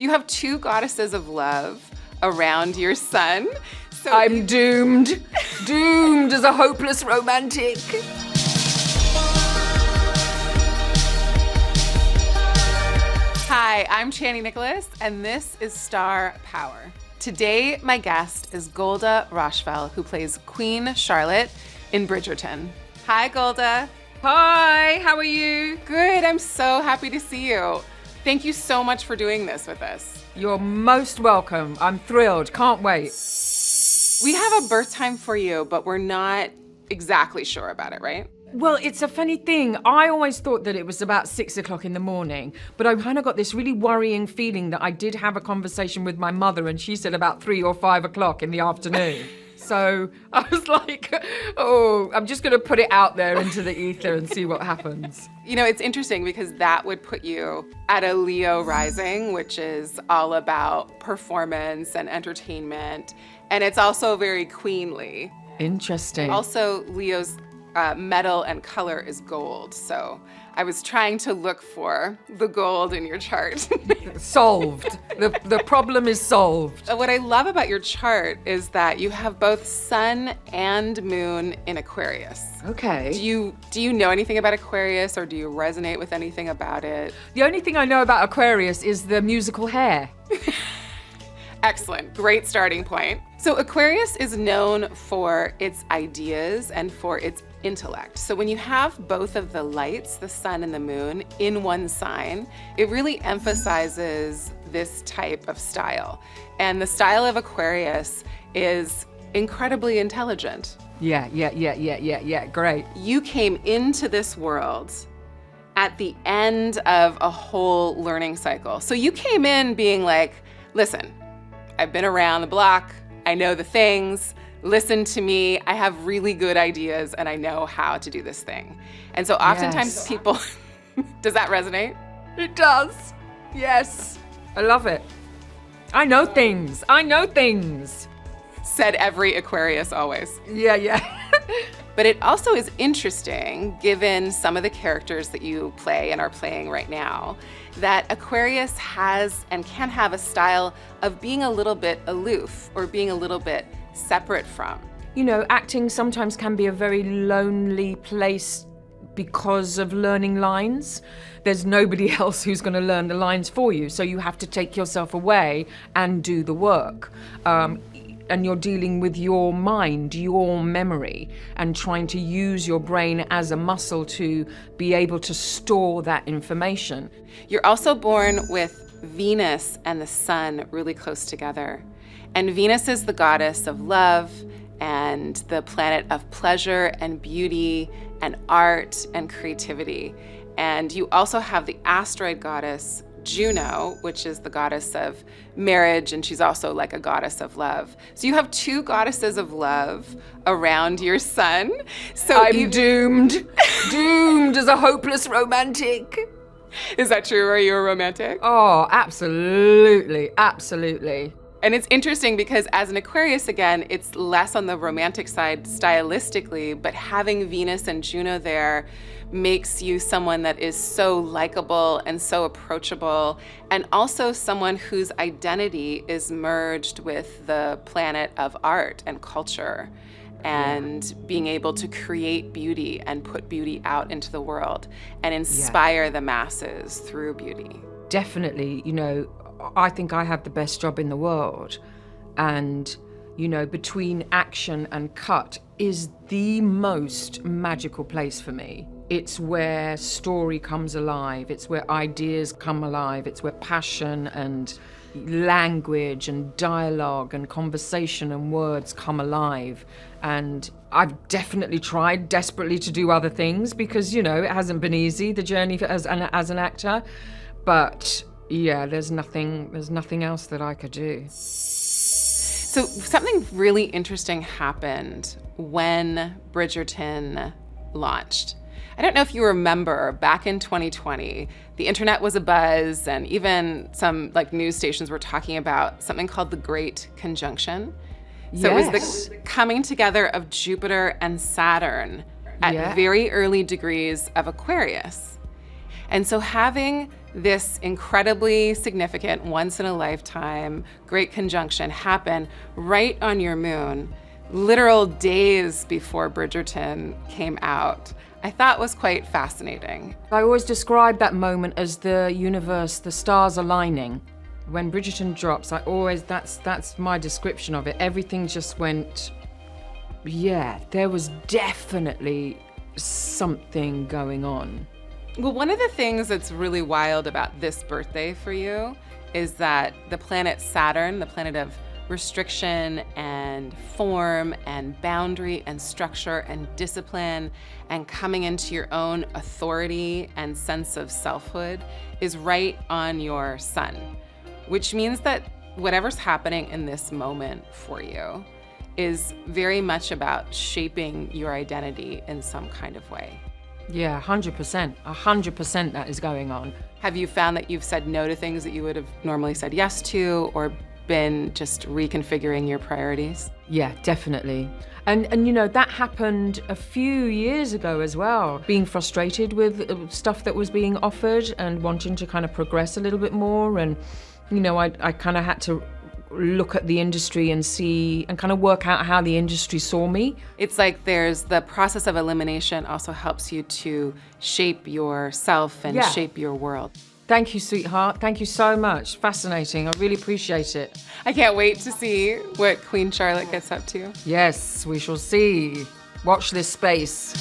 You have two goddesses of love around your sun. So I'm doomed. Doomed as a hopeless romantic. Hi, I'm Chani Nicholas, and this is Star Power. Today, my guest is Golda Roshfeld, who plays Queen Charlotte in Bridgerton. Hi, Golda. Hi, how are you? Good, I'm so happy to see you. Thank you so much for doing this with us. You're most welcome. I'm thrilled. Can't wait. We have a birth time for you, but we're not exactly sure about it, right? Well, it's a funny thing. I always thought that it was about 6 o'clock in the morning, but I kind of got this really worrying feeling that I did have a conversation with my mother and she said about 3 or 5 o'clock in the afternoon. So I was like, oh, I'm just going to put it out there into the ether and see what happens. You know, it's interesting because that would put you at a Leo rising, which is all about performance and entertainment. And it's also very queenly. Interesting. Also, Leo's metal and color is gold. So I was trying to look for the gold in your chart. Solved. The problem is solved. What I love about your chart is that you have both sun and moon in Aquarius. Okay. Do you know anything about Aquarius, or do you resonate with anything about it? The only thing I know about Aquarius is the musical Hair. Excellent. Great starting point. So Aquarius is known for its ideas and for its intellect. So when you have both of the lights, the sun and the moon, in one sign, it really emphasizes this type of style. And the style of Aquarius is incredibly intelligent. Yeah. Great. You came into this world at the end of a whole learning cycle. So you came in being like, listen, I've been around the block. I know the things. Listen to me. I have really good ideas and I know how to do this thing. And so oftentimes people, does that resonate? It does. Yes. I love it. I know things. Said every Aquarius always. Yeah. But it also is interesting, given some of the characters that you play and are playing right now, that Aquarius has and can have a style of being a little bit aloof or being a little bit separate from. You know, acting sometimes can be a very lonely place because of learning lines. There's nobody else who's going to learn the lines for you, so you have to take yourself away and do the work. And you're dealing with your mind, your memory, and trying to use your brain as a muscle to be able to store that information. You're also born with Venus and the sun really close together. And Venus is the goddess of love and the planet of pleasure and beauty and art and creativity. And you also have the asteroid goddess Juno, which is the goddess of marriage, and she's also like a goddess of love. So you have two goddesses of love around your sun. So I'm doomed. Doomed as a hopeless romantic. Is that true? Are you a romantic? Oh, absolutely. And it's interesting because as an Aquarius, again, it's less on the romantic side stylistically, but having Venus and Juno there makes you someone that is so likable and so approachable, and also someone whose identity is merged with the planet of art and culture and being able to create beauty and put beauty out into the world and inspire the masses through beauty. Definitely, you know, I think I have the best job in the world. And, you know, between action and cut is the most magical place for me. It's where story comes alive. It's where ideas come alive. It's where passion and language and dialogue and conversation and words come alive. And I've definitely tried desperately to do other things because, you know, it hasn't been easy, the journey as an actor. But yeah, there's nothing else that I could do. So something really interesting happened when Bridgerton launched. I don't know if you remember, back in 2020, the internet was abuzz, and even some like news stations were talking about something called the Great Conjunction. So it was the coming together of Jupiter and Saturn at very early degrees of Aquarius. And so having this incredibly significant, once in a lifetime, great conjunction happen right on your moon, literal days before Bridgerton came out, I thought was quite fascinating. I always describe that moment as the universe, the stars aligning. When Bridgerton drops, that's my description of it. Everything just went, yeah, there was definitely something going on. Well, one of the things that's really wild about this birthday for you is that the planet Saturn, the planet of restriction and form and boundary and structure and discipline and coming into your own authority and sense of selfhood, is right on your sun, which means that whatever's happening in this moment for you is very much about shaping your identity in some kind of way. Yeah, 100%. 100% that is going on. Have you found that you've said no to things that you would have normally said yes to, or been just reconfiguring your priorities? Yeah, definitely. And you know, that happened a few years ago as well. Being frustrated with stuff that was being offered and wanting to kind of progress a little bit more. And, you know, I kind of had to look at the industry and see and kind of work out how the industry saw me. It's like there's the process of elimination also helps you to shape yourself and shape your world. Thank you, sweetheart. Thank you so much. Fascinating. I really appreciate it. I can't wait to see what Queen Charlotte gets up to. Yes, we shall see. Watch this space.